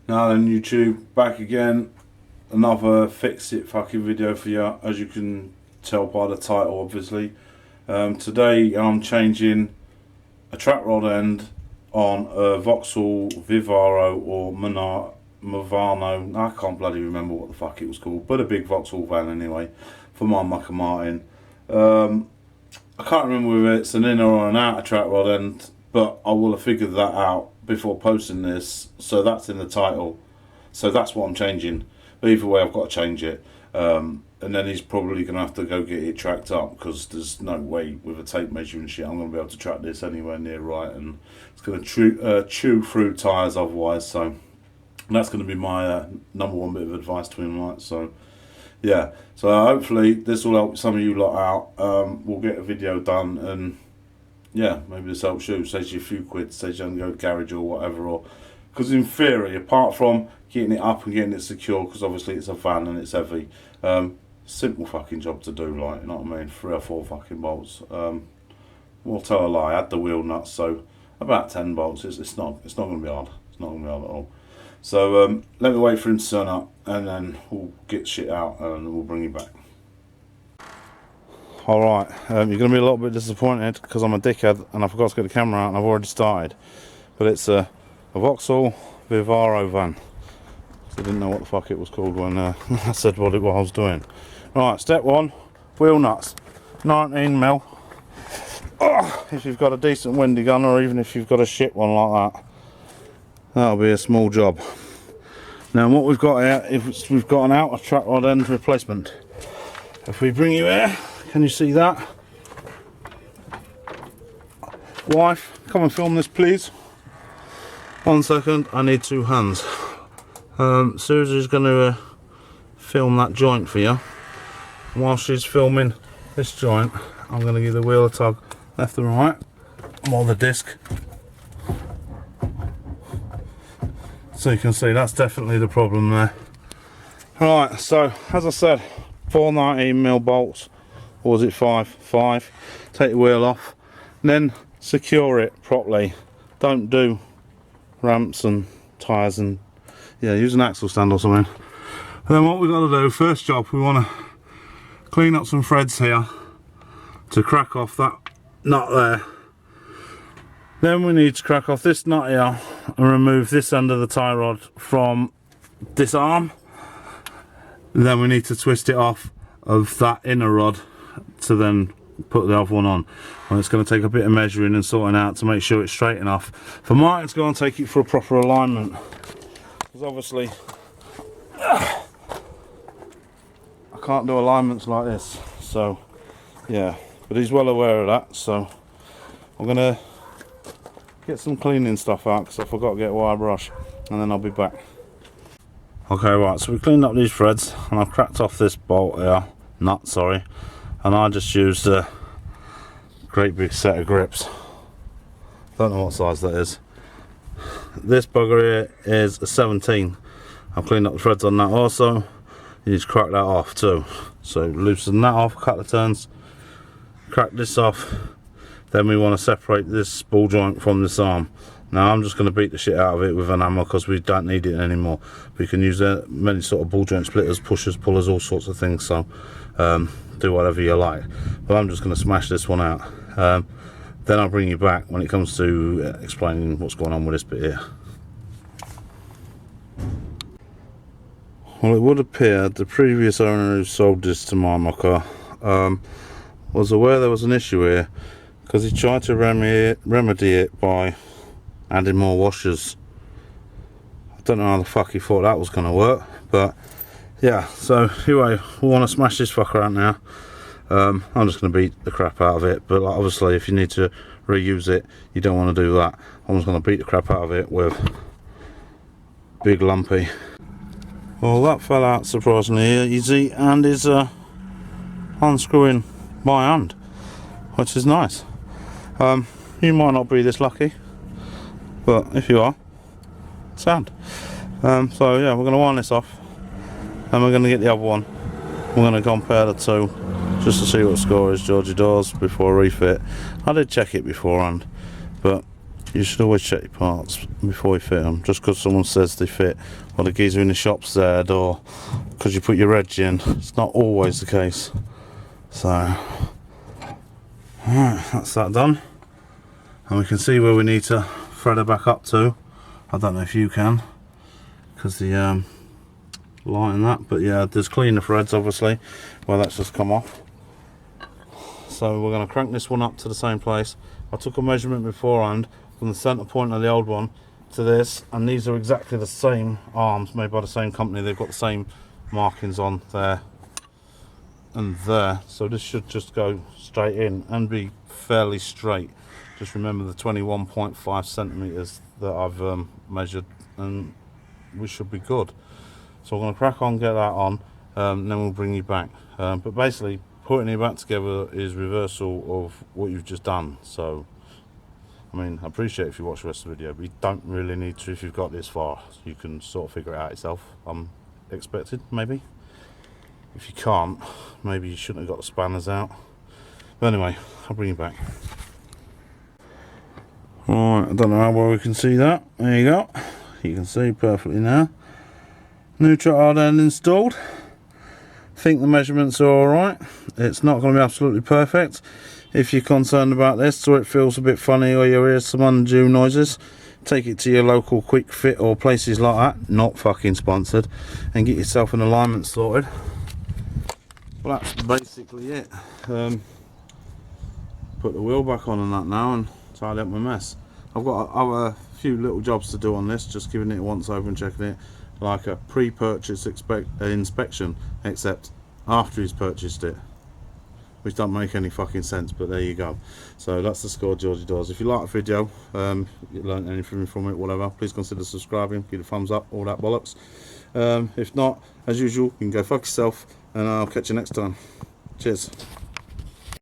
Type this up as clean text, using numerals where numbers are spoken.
Now then, YouTube, back again. Another fix it fucking video for you, as you can tell by the title, obviously. Today I'm changing a track rod end on a Vauxhall Vivaro or Mavano. I can't bloody remember what the fuck it was called, but a big Vauxhall van anyway, for my Mucker Martin. I can't remember whether it's an inner or an outer track rod end, but I will have figured that out before posting this, so that's in the title. So that's what I'm changing. But either way, I've got to change it. And then he's probably going to have to go get it tracked up, because there's no way with a tape measure and shit I'm going to be able to track this anywhere near right, and it's going to chew through tyres otherwise. So that's going to be my number one bit of advice to him, right? So yeah, so hopefully this will help some of you lot out. We'll get a video done, and yeah, maybe this helps you, saves you a few quid, saves you having to go to the garage or whatever. Or because in theory, apart from getting it up and getting it secure, because obviously it's a van and it's heavy, simple fucking job to do, like, you know what I mean? 3 or 4 fucking bolts. We'll tell a lie, I had the wheel nuts, so about 10 bolts. It's not going to be hard. It's not going to be hard at all. So let me wait for him to turn up, and then we'll get shit out and we'll bring you back. Alright, you're going to be a little bit disappointed because I'm a dickhead and I forgot to get the camera out and I've already started. But it's a Vauxhall Vivaro van. So I didn't know what the fuck it was called when I said what I was doing. Right, step 1, wheel nuts. 19mm. Oh, if you've got a decent windy gun, or even if you've got a shit one like that, that'll be a small job. Now what we've got here is we've got an outer track rod end replacement. If we bring you here, can you see that? Wife, come and film this please. 1 second, I need 2 hands. Susie's going to film that joint for you. And while she's filming this joint, I'm going to give the wheel a tug left and right, or the disc. So you can see that's definitely the problem there. Right, so as I said, 4 19mm bolts, or was it 5? 5. Take the wheel off, then secure it properly. Don't do ramps and tyres, and yeah, use an axle stand or something. And then what we've got to do, first job, we want to clean up some threads here to crack off that nut there. Then we need to crack off this nut here and remove this end of the tie rod from this arm. Then we need to twist it off of that inner rod to then put the other one on. And it's going to take a bit of measuring and sorting out to make sure it's straight enough for Martin to go and take it for a proper alignment. Because obviously I can't do alignments like this, so yeah, but he's well aware of that. So I'm going to get some cleaning stuff out because I forgot to get a wire brush, and then I'll be back. Okay, right, so we cleaned up these threads and I've cracked off this bolt here, nut, sorry, and I just used a great big set of grips. Don't know what size that is. This bugger here is a 17. I've cleaned up the threads on that also. You need to crack that off too. So loosen that off, cut the turns, crack this off. Then we want to separate this ball joint from this arm. Now I'm just going to beat the shit out of it with an hammer because we don't need it anymore. We can use many sort of ball joint splitters, pushers, pullers, all sorts of things, so do whatever you like. But I'm just going to smash this one out. Then I'll bring you back when it comes to explaining what's going on with this bit here. Well, it would appear the previous owner who sold this to my mucker was aware there was an issue here, because he tried to remedy it by adding more washers. I don't know how the fuck he thought that was going to work, but yeah, so anyway, we want to smash this fucker out now. I'm just going to beat the crap out of it, but like, obviously if you need to reuse it, you don't want to do that. I'm just going to beat the crap out of it with big lumpy. Well, that fell out surprisingly easy and is unscrewing by hand, which is nice. You might not be this lucky, but if you are, sound. So yeah, we're going to wind this off and we're going to get the other one. We're going to compare the two just to see what the score is, Georgie doors, before refit. I did check it beforehand, but You should always check your parts before you fit them. Just because someone says they fit, or the geezer in the shop said, or because you put your edge in, it's not always the case. So, alright, that's that done. And we can see where we need to thread her back up to. I don't know if you can, because the light and that, but yeah, there's cleaner threads obviously. Well, that's just come off. So we're going to crank this one up to the same place. I took a measurement beforehand from the center point of the old one to this, and these are exactly the same arms made by the same company. They've got the same markings on there and there, so this should just go straight in and be fairly straight. Just remember the 21.5 centimeters that I've measured, and we should be good. So I'm going to crack on, get that on, and then we'll bring you back. But basically, putting it back together is reversal of what you've just done. So, I mean, I appreciate if you watch the rest of the video, but you don't really need to if you've got this far. You can sort of figure it out yourself, I'm expected, maybe. If you can't, maybe you shouldn't have got the spanners out. But anyway, I'll bring you back. Alright, I don't know how well we can see that. There you go. You can see perfectly now. New trot end installed. Think the measurements are alright. It's not going to be absolutely perfect. If you're concerned about this, or it feels a bit funny, or you hear some undue noises, take it to your local quick fit or places like that, not fucking sponsored, and get yourself an alignment sorted. Well, that's basically it. Put the wheel back on and that now, and tidy up my mess. I've got a few little jobs to do on this, just giving it once over and checking it, like a pre-purchase inspection, except after he's purchased it, which don't make any fucking sense, but there you go. So that's the score Georgie does. If you like the video, you learned anything from it, whatever, please consider subscribing, give it a thumbs up, all that bollocks. If not, as usual, you can go fuck yourself, and I'll catch you next time. Cheers.